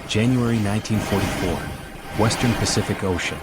January 1944. Western Pacific Ocean.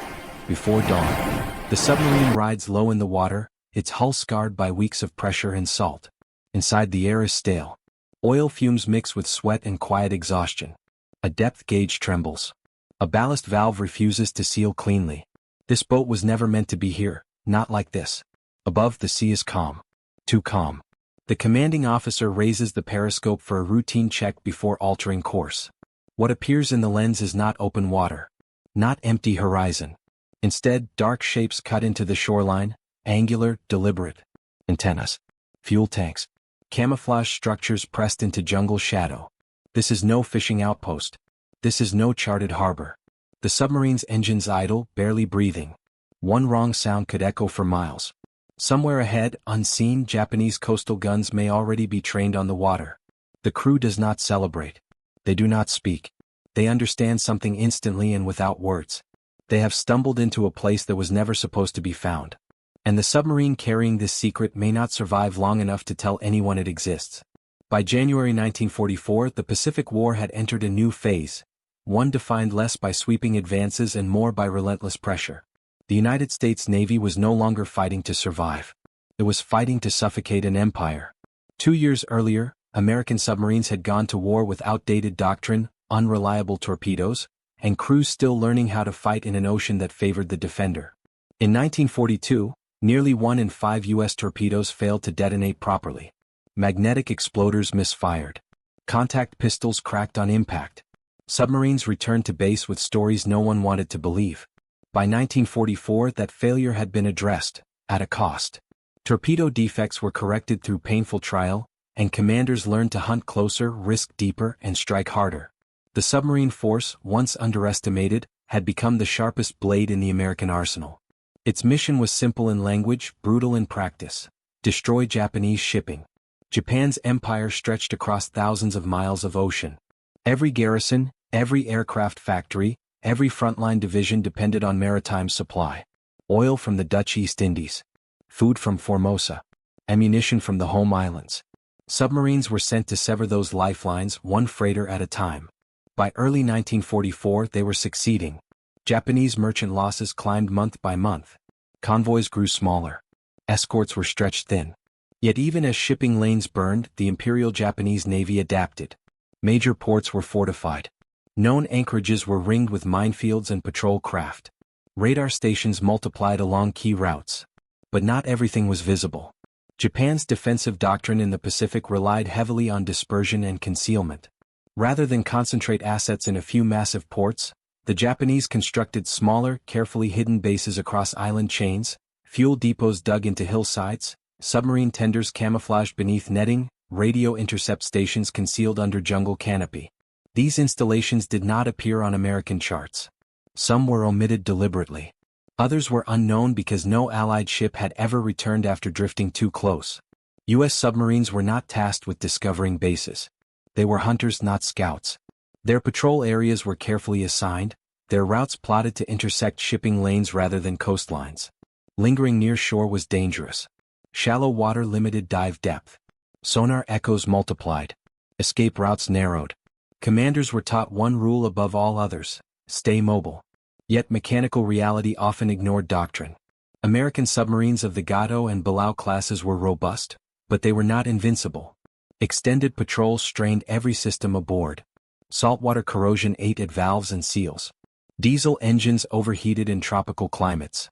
Before dawn. The submarine rides low in the water, its hull scarred by weeks of pressure and salt. Inside, the air is stale. Oil fumes mix with sweat and quiet exhaustion. A depth gauge trembles. A ballast valve refuses to seal cleanly. This boat was never meant to be here, not like this. Above, the sea is calm. Too calm. The commanding officer raises the periscope for a routine check before altering course. What appears in the lens is not open water. Not empty horizon. Instead, dark shapes cut into the shoreline, angular, deliberate. Antennas. Fuel tanks. Camouflage structures pressed into jungle shadow. This is no fishing outpost. This is no charted harbor. The submarine's engines idle, barely breathing. One wrong sound could echo for miles. Somewhere ahead, unseen, Japanese coastal guns may already be trained on the water. The crew does not celebrate. They do not speak. They understand something instantly and without words. They have stumbled into a place that was never supposed to be found. And the submarine carrying this secret may not survive long enough to tell anyone it exists. By January 1944, the Pacific War had entered a new phase, one defined less by sweeping advances and more by relentless pressure. The United States Navy was no longer fighting to survive. It was fighting to suffocate an empire. 2 years earlier, American submarines had gone to war with outdated doctrine, unreliable torpedoes, and crews still learning how to fight in an ocean that favored the defender. In 1942, nearly 1 in 5 U.S. torpedoes failed to detonate properly. Magnetic exploders misfired. Contact pistols cracked on impact. Submarines returned to base with stories no one wanted to believe. By 1944, that failure had been addressed, at a cost. Torpedo defects were corrected through painful trial, and commanders learned to hunt closer, risk deeper, and strike harder. The submarine force, once underestimated, had become the sharpest blade in the American arsenal. Its mission was simple in language, brutal in practice: destroy Japanese shipping. Japan's empire stretched across thousands of miles of ocean. Every garrison, every aircraft factory, every frontline division depended on maritime supply. Oil from the Dutch East Indies. Food from Formosa. Ammunition from the home islands. Submarines were sent to sever those lifelines, one freighter at a time. By early 1944, they were succeeding. Japanese merchant losses climbed month by month. Convoys grew smaller. Escorts were stretched thin. Yet even as shipping lanes burned, the Imperial Japanese Navy adapted. Major ports were fortified. Known anchorages were ringed with minefields and patrol craft. Radar stations multiplied along key routes. But not everything was visible. Japan's defensive doctrine in the Pacific relied heavily on dispersion and concealment. Rather than concentrate assets in a few massive ports, the Japanese constructed smaller, carefully hidden bases across island chains, fuel depots dug into hillsides, submarine tenders camouflaged beneath netting, radio intercept stations concealed under jungle canopy. These installations did not appear on American charts. Some were omitted deliberately. Others were unknown because no Allied ship had ever returned after drifting too close. U.S. submarines were not tasked with discovering bases. They were hunters, not scouts. Their patrol areas were carefully assigned, their routes plotted to intersect shipping lanes rather than coastlines. Lingering near shore was dangerous. Shallow water limited dive depth. Sonar echoes multiplied. Escape routes narrowed. Commanders were taught one rule above all others: stay mobile. Yet mechanical reality often ignored doctrine. American submarines of the Gato and Balao classes were robust, but they were not invincible. Extended patrols strained every system aboard. Saltwater corrosion ate at valves and seals. Diesel engines overheated in tropical climates.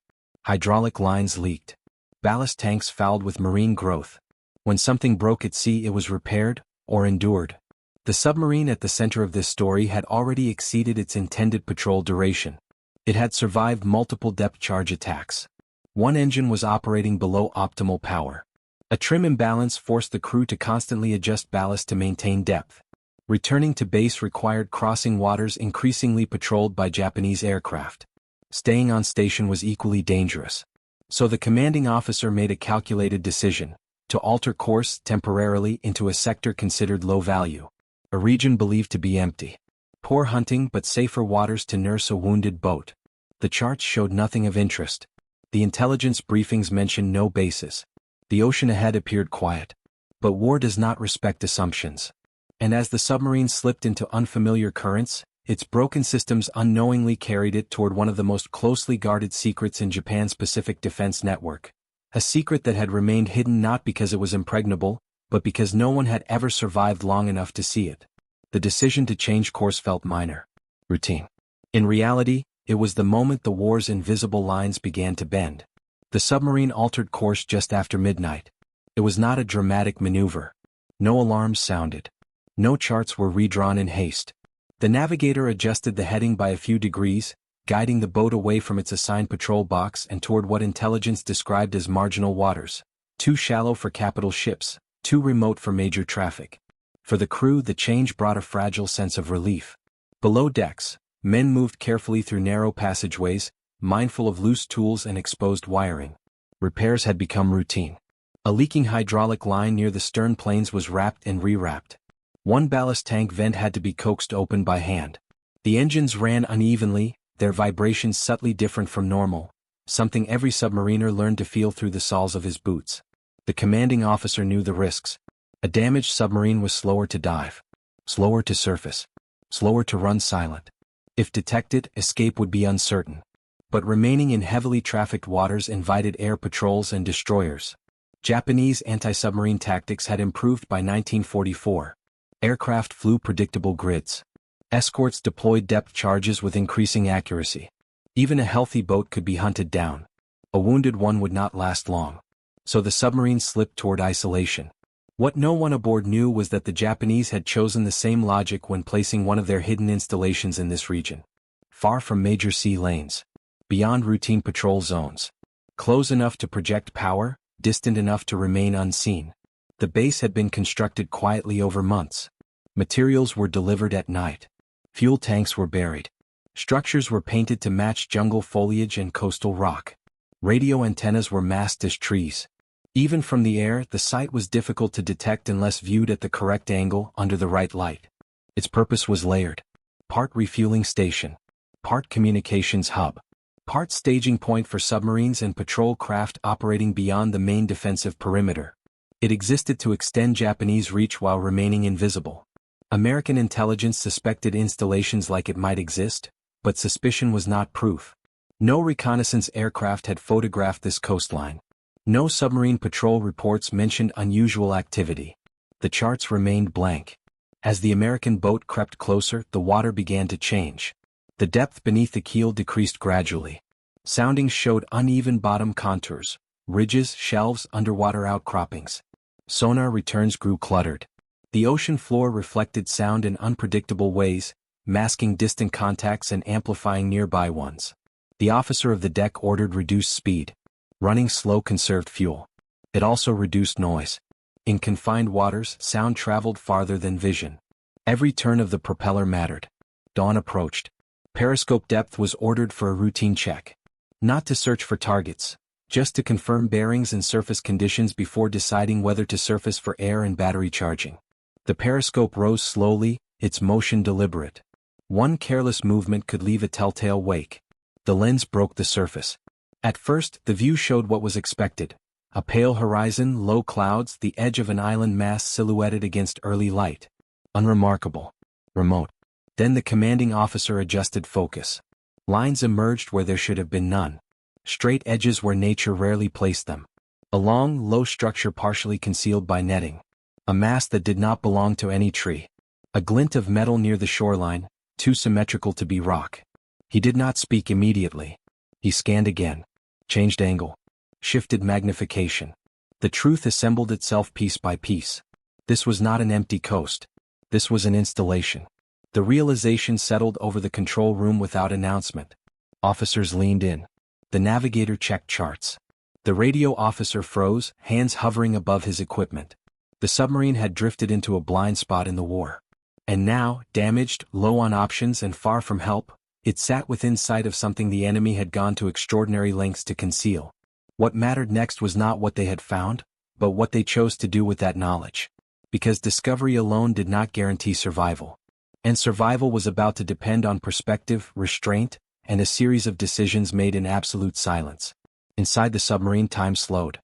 Hydraulic lines leaked. Ballast tanks fouled with marine growth. When something broke at sea, it was repaired, or endured. The submarine at the center of this story had already exceeded its intended patrol duration. It had survived multiple depth charge attacks. One engine was operating below optimal power. A trim imbalance forced the crew to constantly adjust ballast to maintain depth. Returning to base required crossing waters increasingly patrolled by Japanese aircraft. Staying on station was equally dangerous. So the commanding officer made a calculated decision: to alter course temporarily into a sector considered low value. A region believed to be empty. Poor hunting but safer waters to nurse a wounded boat. The charts showed nothing of interest. The intelligence briefings mentioned no bases. The ocean ahead appeared quiet. But war does not respect assumptions. And as the submarine slipped into unfamiliar currents, its broken systems unknowingly carried it toward one of the most closely guarded secrets in Japan's Pacific Defense Network. A secret that had remained hidden not because it was impregnable, but because no one had ever survived long enough to see it. The decision to change course felt minor. Routine. In reality, it was the moment the war's invisible lines began to bend. The submarine altered course just after midnight. It was not a dramatic maneuver. No alarms sounded. No charts were redrawn in haste. The navigator adjusted the heading by a few degrees, guiding the boat away from its assigned patrol box and toward what intelligence described as marginal waters, too shallow for capital ships, too remote for major traffic. For the crew, the change brought a fragile sense of relief. Below decks, men moved carefully through narrow passageways, mindful of loose tools and exposed wiring. Repairs had become routine. A leaking hydraulic line near the stern planes was wrapped and rewrapped. One ballast tank vent had to be coaxed open by hand. The engines ran unevenly, their vibrations subtly different from normal, something every submariner learned to feel through the soles of his boots. The commanding officer knew the risks. A damaged submarine was slower to dive, slower to surface, slower to run silent. If detected, escape would be uncertain. But remaining in heavily trafficked waters invited air patrols and destroyers. Japanese anti-submarine tactics had improved by 1944. Aircraft flew predictable grids. Escorts deployed depth charges with increasing accuracy. Even a healthy boat could be hunted down. A wounded one would not last long. So the submarine slipped toward isolation. What no one aboard knew was that the Japanese had chosen the same logic when placing one of their hidden installations in this region. Far from major sea lanes. Beyond routine patrol zones. Close enough to project power, distant enough to remain unseen. The base had been constructed quietly over months. Materials were delivered at night. Fuel tanks were buried. Structures were painted to match jungle foliage and coastal rock. Radio antennas were masked as trees. Even from the air, the site was difficult to detect unless viewed at the correct angle under the right light. Its purpose was layered. Part refueling station. Part communications hub. Part staging point for submarines and patrol craft operating beyond the main defensive perimeter. It existed to extend Japanese reach while remaining invisible. American intelligence suspected installations like it might exist, but suspicion was not proof. No reconnaissance aircraft had photographed this coastline. No submarine patrol reports mentioned unusual activity. The charts remained blank. As the American boat crept closer, the water began to change. The depth beneath the keel decreased gradually. Soundings showed uneven bottom contours, ridges, shelves, underwater outcroppings. Sonar returns grew cluttered. The ocean floor reflected sound in unpredictable ways, masking distant contacts and amplifying nearby ones. The officer of the deck ordered reduced speed. Running slow conserved fuel. It also reduced noise. In confined waters, sound traveled farther than vision. Every turn of the propeller mattered. Dawn approached. Periscope depth was ordered for a routine check. Not to search for targets, just to confirm bearings and surface conditions before deciding whether to surface for air and battery charging. The periscope rose slowly, its motion deliberate. One careless movement could leave a telltale wake. The lens broke the surface. At first, the view showed what was expected. A pale horizon, low clouds, the edge of an island mass silhouetted against early light. Unremarkable. Remote. Then the commanding officer adjusted focus. Lines emerged where there should have been none. Straight edges where nature rarely placed them. A long, low structure partially concealed by netting. A mast that did not belong to any tree. A glint of metal near the shoreline, too symmetrical to be rock. He did not speak immediately. He scanned again. Changed angle. Shifted magnification. The truth assembled itself piece by piece. This was not an empty coast. This was an installation. The realization settled over the control room without announcement. Officers leaned in. The navigator checked charts. The radio officer froze, hands hovering above his equipment. The submarine had drifted into a blind spot in the war. And now, damaged, low on options and far from help, it sat within sight of something the enemy had gone to extraordinary lengths to conceal. What mattered next was not what they had found, but what they chose to do with that knowledge. Because discovery alone did not guarantee survival. And survival was about to depend on perspective, restraint, and a series of decisions made in absolute silence. Inside the submarine, time slowed.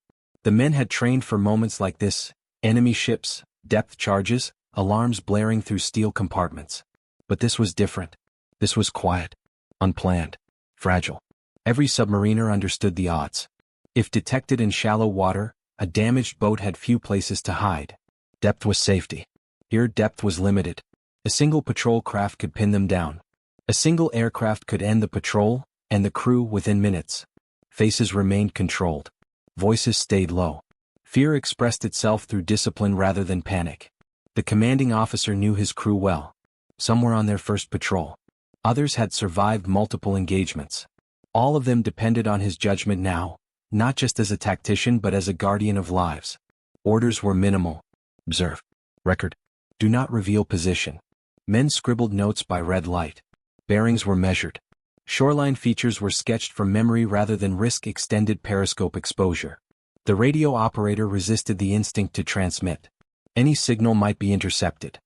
The men had trained for moments like this, enemy ships, depth charges, alarms blaring through steel compartments. But this was different. This was quiet, unplanned, fragile. Every submariner understood the odds. If detected in shallow water, a damaged boat had few places to hide. Depth was safety. Here depth was limited. A single patrol craft could pin them down. A single aircraft could end the patrol, and the crew within minutes. Faces remained controlled. Voices stayed low. Fear expressed itself through discipline rather than panic. The commanding officer knew his crew well. Some were on their first patrol. Others had survived multiple engagements. All of them depended on his judgment now, not just as a tactician but as a guardian of lives. Orders were minimal. Observe. Record. Do not reveal position. Men scribbled notes by red light. Bearings were measured. Shoreline features were sketched from memory rather than risk extended periscope exposure. The radio operator resisted the instinct to transmit. Any signal might be intercepted.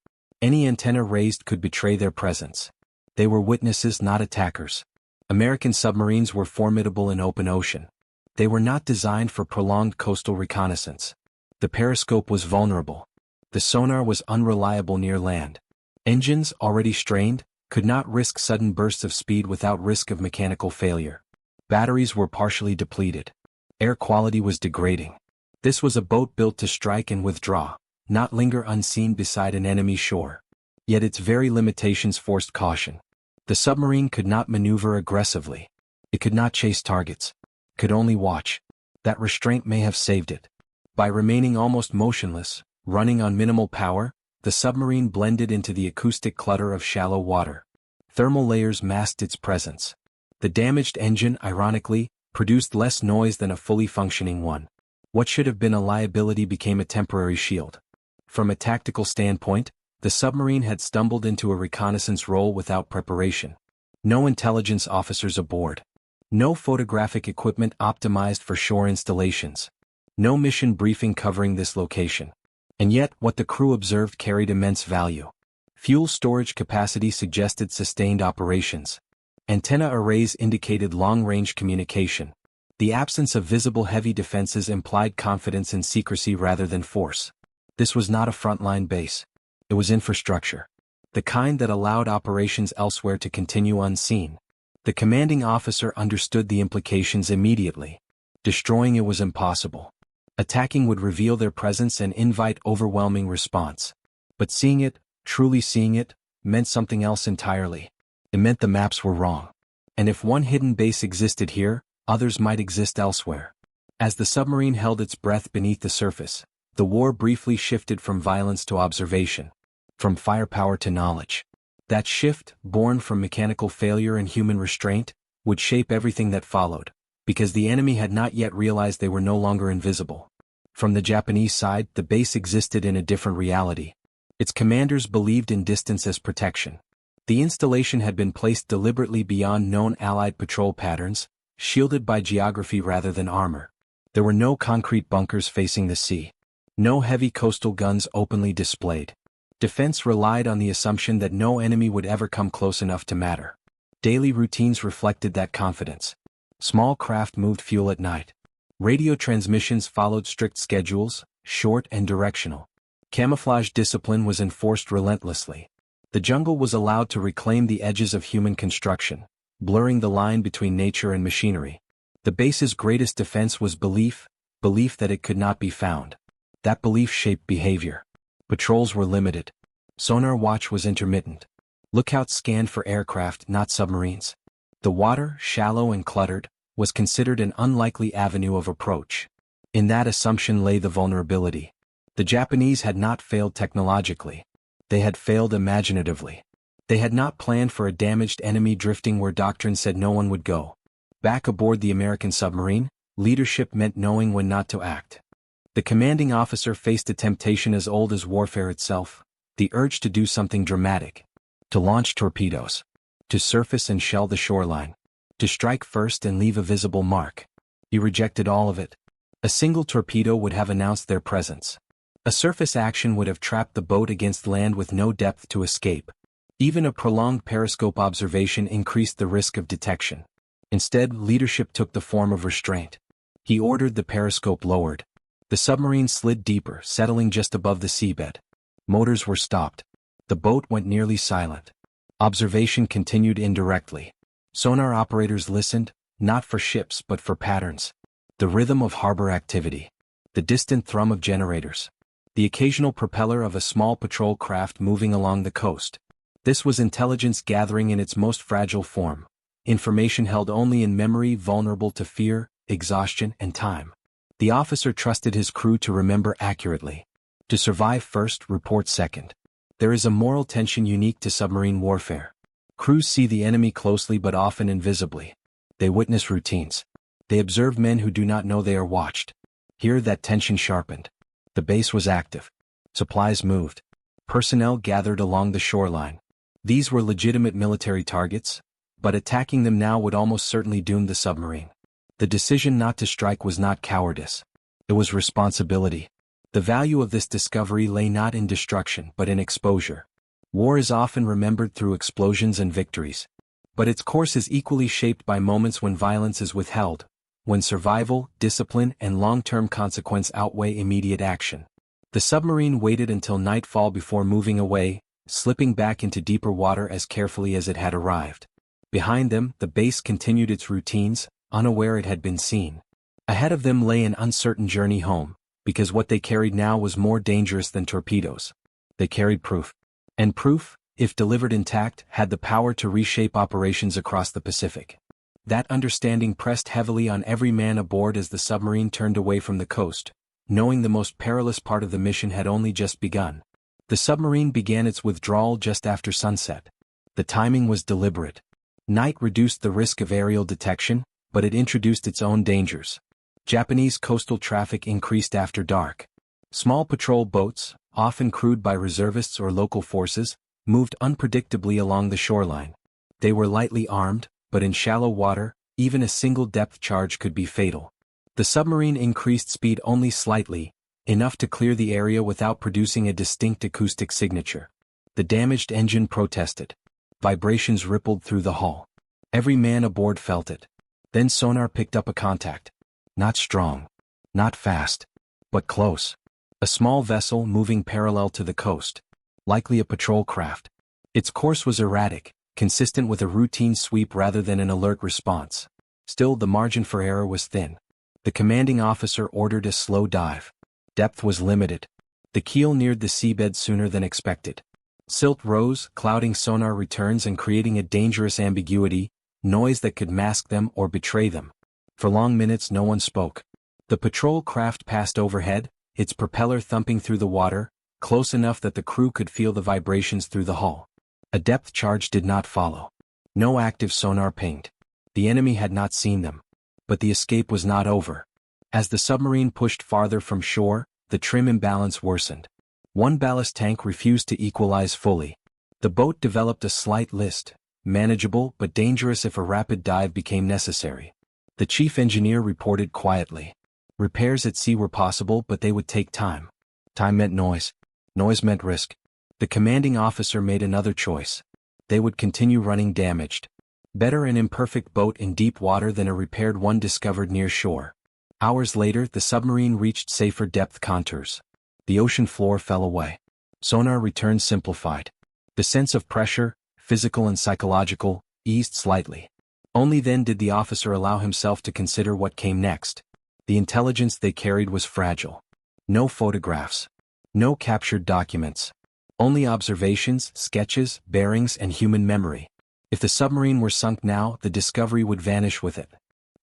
Any antenna raised could betray their presence. They were witnesses, not attackers. American submarines were formidable in open ocean. They were not designed for prolonged coastal reconnaissance. The periscope was vulnerable. The sonar was unreliable near land. Engines, already strained, could not risk sudden bursts of speed without risk of mechanical failure. Batteries were partially depleted. Air quality was degrading. This was a boat built to strike and withdraw, not linger unseen beside an enemy shore. Yet its very limitations forced caution. The submarine could not maneuver aggressively. It could not chase targets. It could only watch. That restraint may have saved it. By remaining almost motionless, running on minimal power, the submarine blended into the acoustic clutter of shallow water. Thermal layers masked its presence. The damaged engine, ironically, produced less noise than a fully functioning one. What should have been a liability became a temporary shield. From a tactical standpoint, the submarine had stumbled into a reconnaissance role without preparation. No intelligence officers aboard. No photographic equipment optimized for shore installations. No mission briefing covering this location. And yet, what the crew observed carried immense value. Fuel storage capacity suggested sustained operations. Antenna arrays indicated long-range communication. The absence of visible heavy defenses implied confidence in secrecy rather than force. This was not a frontline base. It was infrastructure. The kind that allowed operations elsewhere to continue unseen. The commanding officer understood the implications immediately. Destroying it was impossible. Attacking would reveal their presence and invite overwhelming response. But seeing it, truly seeing it, meant something else entirely. It meant the maps were wrong. And if one hidden base existed here, others might exist elsewhere. As the submarine held its breath beneath the surface, the war briefly shifted from violence to observation. From firepower to knowledge. That shift, born from mechanical failure and human restraint, would shape everything that followed, because the enemy had not yet realized they were no longer invisible. From the Japanese side, the base existed in a different reality. Its commanders believed in distance as protection. The installation had been placed deliberately beyond known Allied patrol patterns, shielded by geography rather than armor. There were no concrete bunkers facing the sea. No heavy coastal guns openly displayed. Defense relied on the assumption that no enemy would ever come close enough to matter. Daily routines reflected that confidence. Small craft moved fuel at night. Radio transmissions followed strict schedules, short and directional. Camouflage discipline was enforced relentlessly. The jungle was allowed to reclaim the edges of human construction, blurring the line between nature and machinery. The base's greatest defense was belief that it could not be found. That belief shaped behavior. Patrols were limited. Sonar watch was intermittent. Lookouts scanned for aircraft, not submarines. The water, shallow and cluttered, was considered an unlikely avenue of approach. In that assumption lay the vulnerability. The Japanese had not failed technologically. They had failed imaginatively. They had not planned for a damaged enemy drifting where doctrine said no one would go. Back aboard the American submarine, leadership meant knowing when not to act. The commanding officer faced a temptation as old as warfare itself, the urge to do something dramatic. To launch torpedoes. To surface and shell the shoreline. To strike first and leave a visible mark. He rejected all of it. A single torpedo would have announced their presence. A surface action would have trapped the boat against land with no depth to escape. Even a prolonged periscope observation increased the risk of detection. Instead, leadership took the form of restraint. He ordered the periscope lowered. The submarine slid deeper, settling just above the seabed. Motors were stopped. The boat went nearly silent. Observation continued indirectly. Sonar operators listened, not for ships but for patterns. The rhythm of harbor activity. The distant thrum of generators. The occasional propeller of a small patrol craft moving along the coast. This was intelligence gathering in its most fragile form. Information held only in memory, vulnerable to fear, exhaustion, and time. The officer trusted his crew to remember accurately. To survive first, report second. There is a moral tension unique to submarine warfare. Crews see the enemy closely but often invisibly. They witness routines. They observe men who do not know they are watched. Here that tension sharpened. The base was active. Supplies moved. Personnel gathered along the shoreline. These were legitimate military targets, but attacking them now would almost certainly doom the submarine. The decision not to strike was not cowardice. It was responsibility. The value of this discovery lay not in destruction but in exposure. War is often remembered through explosions and victories. But its course is equally shaped by moments when violence is withheld, when survival, discipline, and long-term consequence outweigh immediate action. The submarine waited until nightfall before moving away, slipping back into deeper water as carefully as it had arrived. Behind them, the base continued its routines, unaware it had been seen. Ahead of them lay an uncertain journey home, because what they carried now was more dangerous than torpedoes. They carried proof. And proof, if delivered intact, had the power to reshape operations across the Pacific. That understanding pressed heavily on every man aboard as the submarine turned away from the coast, knowing the most perilous part of the mission had only just begun. The submarine began its withdrawal just after sunset. The timing was deliberate. Night reduced the risk of aerial detection, but it introduced its own dangers. Japanese coastal traffic increased after dark. Small patrol boats, often crewed by reservists or local forces, moved unpredictably along the shoreline. They were lightly armed, but in shallow water, even a single depth charge could be fatal. The submarine increased speed only slightly, enough to clear the area without producing a distinct acoustic signature. The damaged engine protested. Vibrations rippled through the hull. Every man aboard felt it. Then sonar picked up a contact. Not strong. Not fast. But close. A small vessel moving parallel to the coast. Likely a patrol craft. Its course was erratic, consistent with a routine sweep rather than an alert response. Still, the margin for error was thin. The commanding officer ordered a slow dive. Depth was limited. The keel neared the seabed sooner than expected. Silt rose, clouding sonar returns and creating a dangerous ambiguity, noise that could mask them or betray them. For long minutes no one spoke. The patrol craft passed overhead, its propeller thumping through the water, close enough that the crew could feel the vibrations through the hull. A depth charge did not follow. No active sonar pinged. The enemy had not seen them. But the escape was not over. As the submarine pushed farther from shore, the trim imbalance worsened. One ballast tank refused to equalize fully. The boat developed a slight list, manageable but dangerous if a rapid dive became necessary. The chief engineer reported quietly. Repairs at sea were possible, but they would take time. Time meant noise. Noise meant risk. The commanding officer made another choice. They would continue running damaged. Better an imperfect boat in deep water than a repaired one discovered near shore. Hours later, the submarine reached safer depth contours. The ocean floor fell away. Sonar returned simplified. The sense of pressure, physical and psychological, eased slightly. Only then did the officer allow himself to consider what came next. The intelligence they carried was fragile. No photographs. No captured documents. Only observations, sketches, bearings, and human memory. If the submarine were sunk now, the discovery would vanish with it.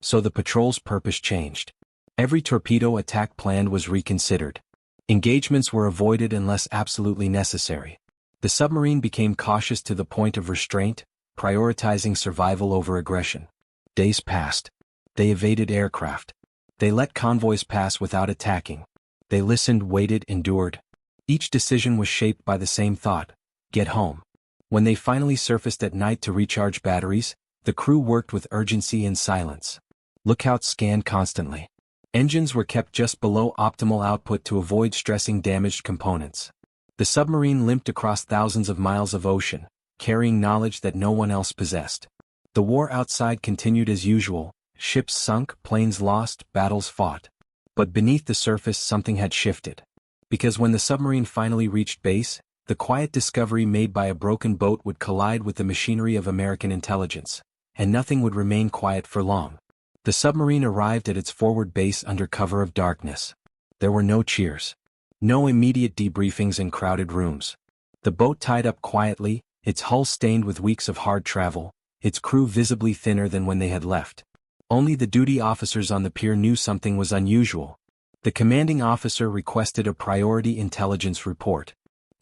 So the patrol's purpose changed. Every torpedo attack planned was reconsidered. Engagements were avoided unless absolutely necessary. The submarine became cautious to the point of restraint, prioritizing survival over aggression. Days passed. They evaded aircraft. They let convoys pass without attacking. They listened, waited, endured. Each decision was shaped by the same thought: get home. When they finally surfaced at night to recharge batteries, the crew worked with urgency and silence. Lookouts scanned constantly. Engines were kept just below optimal output to avoid stressing damaged components. The submarine limped across thousands of miles of ocean, carrying knowledge that no one else possessed. The war outside continued as usual: ships sunk, planes lost, battles fought. But beneath the surface something had shifted. Because when the submarine finally reached base, The quiet discovery made by a broken boat would collide with the machinery of American intelligence, and nothing would remain quiet for long. The submarine arrived at its forward base under cover of darkness. There were no cheers. No immediate debriefings in crowded rooms. The boat tied up quietly, its hull stained with weeks of hard travel, its crew visibly thinner than when they had left. Only the duty officers on the pier knew something was unusual. The commanding officer requested a priority intelligence report.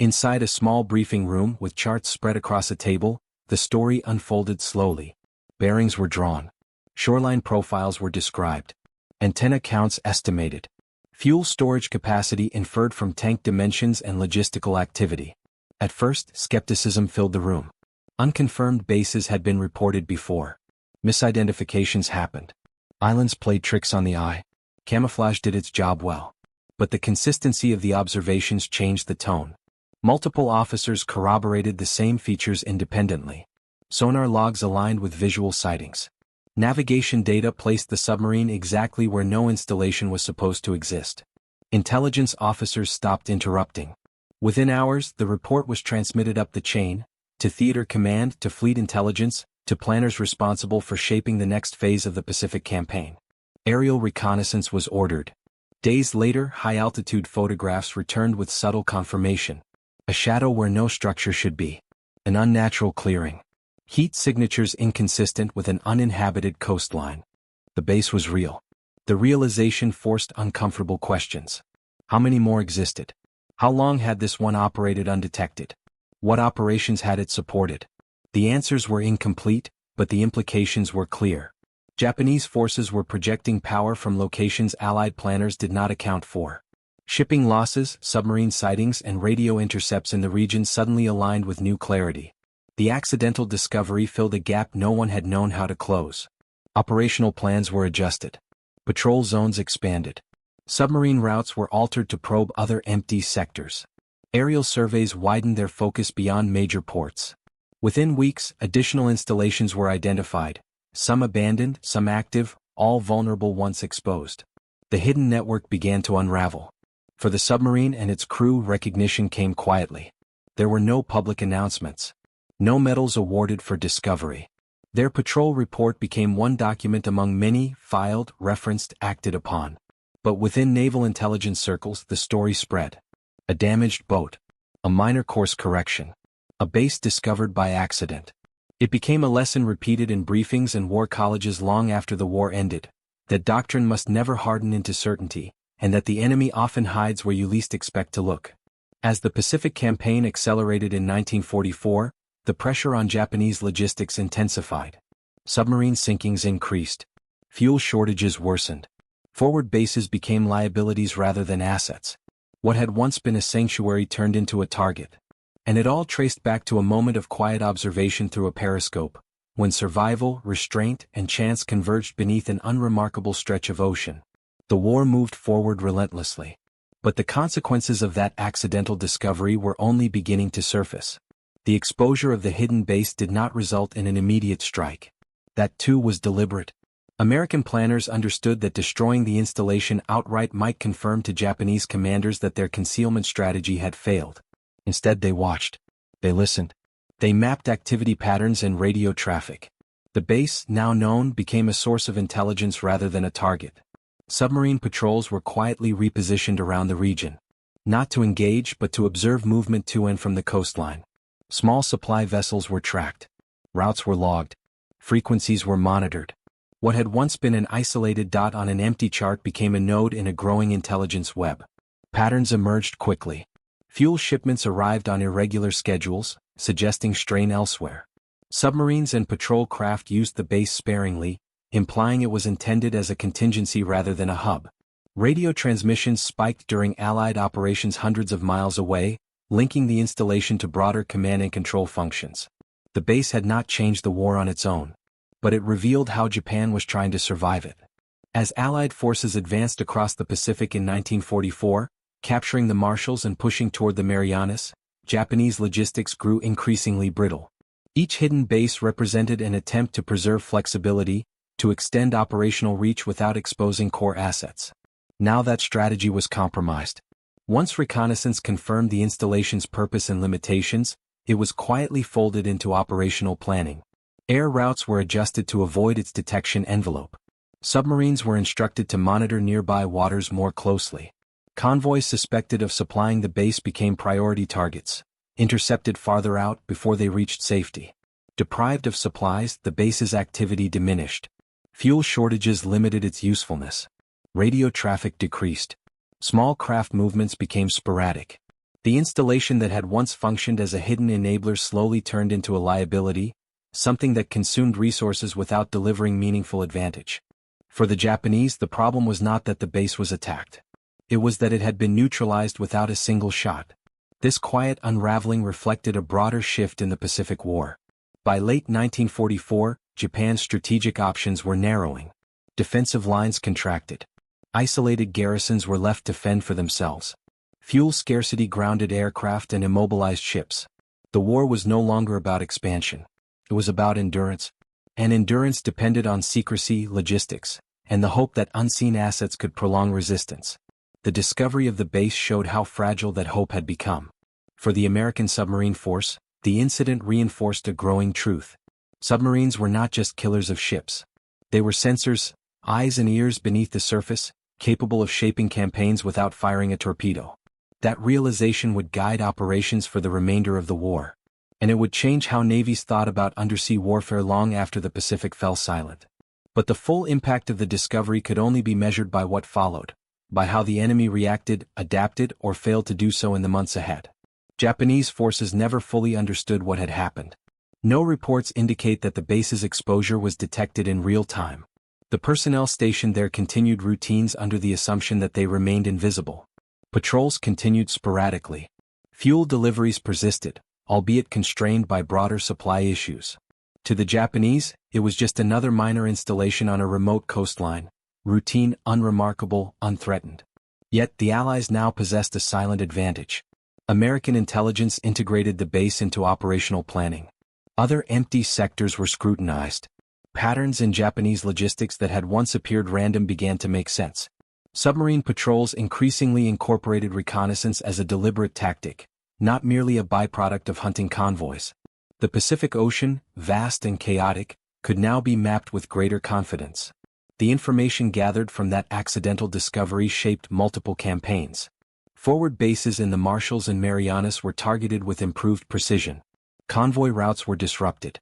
Inside a small briefing room with charts spread across a table, the story unfolded slowly. Bearings were drawn. Shoreline profiles were described. Antenna counts estimated. Fuel storage capacity inferred from tank dimensions and logistical activity. At first, skepticism filled the room. Unconfirmed bases had been reported before. Misidentifications happened. Islands played tricks on the eye. Camouflage did its job well. But the consistency of the observations changed the tone. Multiple officers corroborated the same features independently. Sonar logs aligned with visual sightings. Navigation data placed the submarine exactly where no installation was supposed to exist. Intelligence officers stopped interrupting. Within hours, the report was transmitted up the chain, to Theater Command, to Fleet Intelligence, to planners responsible for shaping the next phase of the Pacific Campaign. Aerial reconnaissance was ordered. Days later, high-altitude photographs returned with subtle confirmation. A shadow where no structure should be. An unnatural clearing. Heat signatures inconsistent with an uninhabited coastline. The base was real. The realization forced uncomfortable questions. How many more existed? How long had this one operated undetected? What operations had it supported? The answers were incomplete, but the implications were clear. Japanese forces were projecting power from locations Allied planners did not account for. Shipping losses, submarine sightings, and radio intercepts in the region suddenly aligned with new clarity. The accidental discovery filled a gap no one had known how to close. Operational plans were adjusted. Patrol zones expanded. Submarine routes were altered to probe other empty sectors. Aerial surveys widened their focus beyond major ports. Within weeks, additional installations were identified, some abandoned, some active, all vulnerable once exposed. The hidden network began to unravel. For the submarine and its crew, recognition came quietly. There were no public announcements. No medals awarded for discovery. Their patrol report became one document among many, filed, referenced, acted upon. But within naval intelligence circles, the story spread. A damaged boat. A minor course correction. A base discovered by accident. It became a lesson repeated in briefings and war colleges long after the war ended, that doctrine must never harden into certainty, and that the enemy often hides where you least expect to look. As the Pacific Campaign accelerated in 1944, the pressure on Japanese logistics intensified. Submarine sinkings increased. Fuel shortages worsened. Forward bases became liabilities rather than assets. What had once been a sanctuary turned into a target. And it all traced back to a moment of quiet observation through a periscope, when survival, restraint, and chance converged beneath an unremarkable stretch of ocean. The war moved forward relentlessly. But the consequences of that accidental discovery were only beginning to surface. The exposure of the hidden base did not result in an immediate strike. That too was deliberate. American planners understood that destroying the installation outright might confirm to Japanese commanders that their concealment strategy had failed. Instead, they watched. They listened. They mapped activity patterns and radio traffic. The base, now known, became a source of intelligence rather than a target. Submarine patrols were quietly repositioned around the region. Not to engage, but to observe movement to and from the coastline. Small supply vessels were tracked. Routes were logged. Frequencies were monitored. What had once been an isolated dot on an empty chart became a node in a growing intelligence web. Patterns emerged quickly. Fuel shipments arrived on irregular schedules, suggesting strain elsewhere. Submarines and patrol craft used the base sparingly, implying it was intended as a contingency rather than a hub. Radio transmissions spiked during Allied operations hundreds of miles away, linking the installation to broader command and control functions. The base had not changed the war on its own, but it revealed how Japan was trying to survive it. As Allied forces advanced across the Pacific in 1944, capturing the Marshalls and pushing toward the Marianas, Japanese logistics grew increasingly brittle. Each hidden base represented an attempt to preserve flexibility, to extend operational reach without exposing core assets. Now that strategy was compromised. Once reconnaissance confirmed the installation's purpose and limitations, it was quietly folded into operational planning. Air routes were adjusted to avoid its detection envelope. Submarines were instructed to monitor nearby waters more closely. Convoys suspected of supplying the base became priority targets, intercepted farther out before they reached safety. Deprived of supplies, the base's activity diminished. Fuel shortages limited its usefulness. Radio traffic decreased. Small craft movements became sporadic. The installation that had once functioned as a hidden enabler slowly turned into a liability, something that consumed resources without delivering meaningful advantage. For the Japanese, the problem was not that the base was attacked. It was that it had been neutralized without a single shot. This quiet unraveling reflected a broader shift in the Pacific War. By late 1944, Japan's strategic options were narrowing. Defensive lines contracted. Isolated garrisons were left to fend for themselves. Fuel scarcity grounded aircraft and immobilized ships. The war was no longer about expansion. It was about endurance. And endurance depended on secrecy, logistics, and the hope that unseen assets could prolong resistance. The discovery of the base showed how fragile that hope had become. For the American submarine force, the incident reinforced a growing truth. Submarines were not just killers of ships. They were sensors, eyes and ears beneath the surface, capable of shaping campaigns without firing a torpedo. That realization would guide operations for the remainder of the war. And it would change how navies thought about undersea warfare long after the Pacific fell silent. But the full impact of the discovery could only be measured by what followed, by how the enemy reacted, adapted, or failed to do so in the months ahead. Japanese forces never fully understood what had happened. No reports indicate that the base's exposure was detected in real time. The personnel stationed there continued routines under the assumption that they remained invisible. Patrols continued sporadically. Fuel deliveries persisted, albeit constrained by broader supply issues. To the Japanese, it was just another minor installation on a remote coastline, routine, unremarkable, unthreatened. Yet the Allies now possessed a silent advantage. American intelligence integrated the base into operational planning. Other empty sectors were scrutinized. Patterns in Japanese logistics that had once appeared random began to make sense. Submarine patrols increasingly incorporated reconnaissance as a deliberate tactic, not merely a byproduct of hunting convoys. The Pacific Ocean, vast and chaotic, could now be mapped with greater confidence. The information gathered from that accidental discovery shaped multiple campaigns. Forward bases in the Marshalls and Marianas were targeted with improved precision. Convoy routes were disrupted.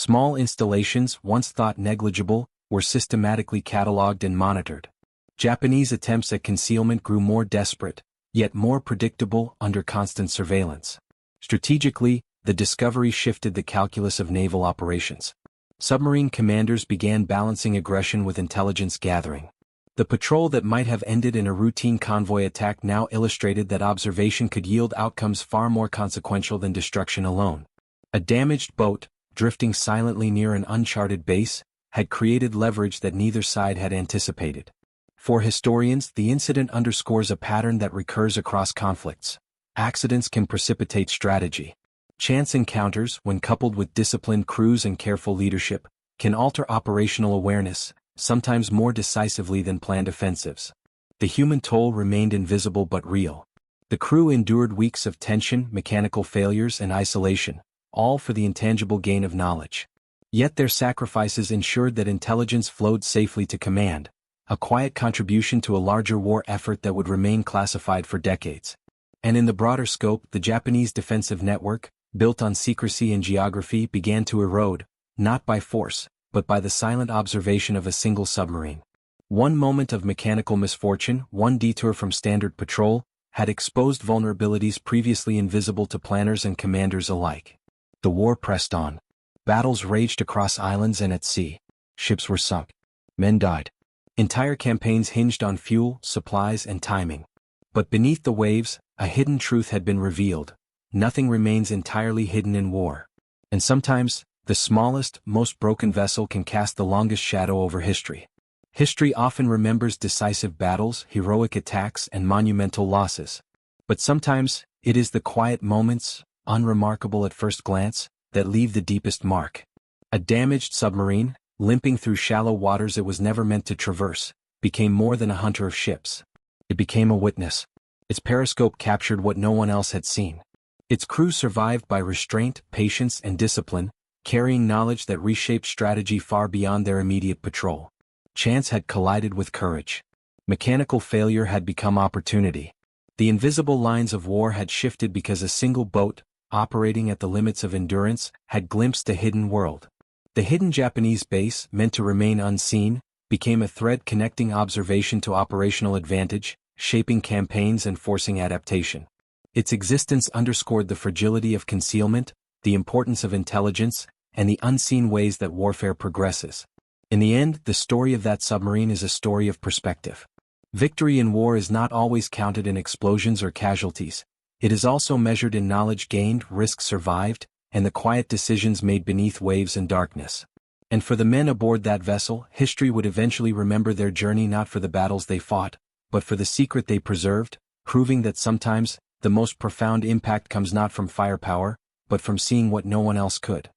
Small installations, once thought negligible, were systematically catalogued and monitored. Japanese attempts at concealment grew more desperate, yet more predictable under constant surveillance. Strategically, the discovery shifted the calculus of naval operations. Submarine commanders began balancing aggression with intelligence gathering. The patrol that might have ended in a routine convoy attack now illustrated that observation could yield outcomes far more consequential than destruction alone. A damaged boat, drifting silently near an uncharted base, had created leverage that neither side had anticipated. For historians, the incident underscores a pattern that recurs across conflicts. Accidents can precipitate strategy. Chance encounters, when coupled with disciplined crews and careful leadership, can alter operational awareness, sometimes more decisively than planned offensives. The human toll remained invisible but real. The crew endured weeks of tension, mechanical failures, and isolation, all for the intangible gain of knowledge. Yet their sacrifices ensured that intelligence flowed safely to command, a quiet contribution to a larger war effort that would remain classified for decades. And in the broader scope, the Japanese defensive network, built on secrecy and geography, began to erode, not by force, but by the silent observation of a single submarine. One moment of mechanical misfortune, one detour from standard patrol, had exposed vulnerabilities previously invisible to planners and commanders alike. The war pressed on. Battles raged across islands and at sea. Ships were sunk. Men died. Entire campaigns hinged on fuel, supplies, and timing. But beneath the waves, a hidden truth had been revealed. Nothing remains entirely hidden in war. And sometimes, the smallest, most broken vessel can cast the longest shadow over history. History often remembers decisive battles, heroic attacks, and monumental losses. But sometimes, it is the quiet moments, unremarkable at first glance, that leave the deepest mark. A damaged submarine, limping through shallow waters it was never meant to traverse, became more than a hunter of ships. It became a witness. Its periscope captured what no one else had seen. Its crew survived by restraint, patience, and discipline, carrying knowledge that reshaped strategy far beyond their immediate patrol. Chance had collided with courage. Mechanical failure had become opportunity. The invisible lines of war had shifted because a single boat, operating at the limits of endurance, had glimpsed a hidden world. The hidden Japanese base, meant to remain unseen, became a thread connecting observation to operational advantage, shaping campaigns and forcing adaptation. Its existence underscored the fragility of concealment, the importance of intelligence, and the unseen ways that warfare progresses. In the end, the story of that submarine is a story of perspective. Victory in war is not always counted in explosions or casualties. It is also measured in knowledge gained, risks survived, and the quiet decisions made beneath waves and darkness. And for the men aboard that vessel, history would eventually remember their journey not for the battles they fought, but for the secret they preserved, proving that sometimes, the most profound impact comes not from firepower, but from seeing what no one else could.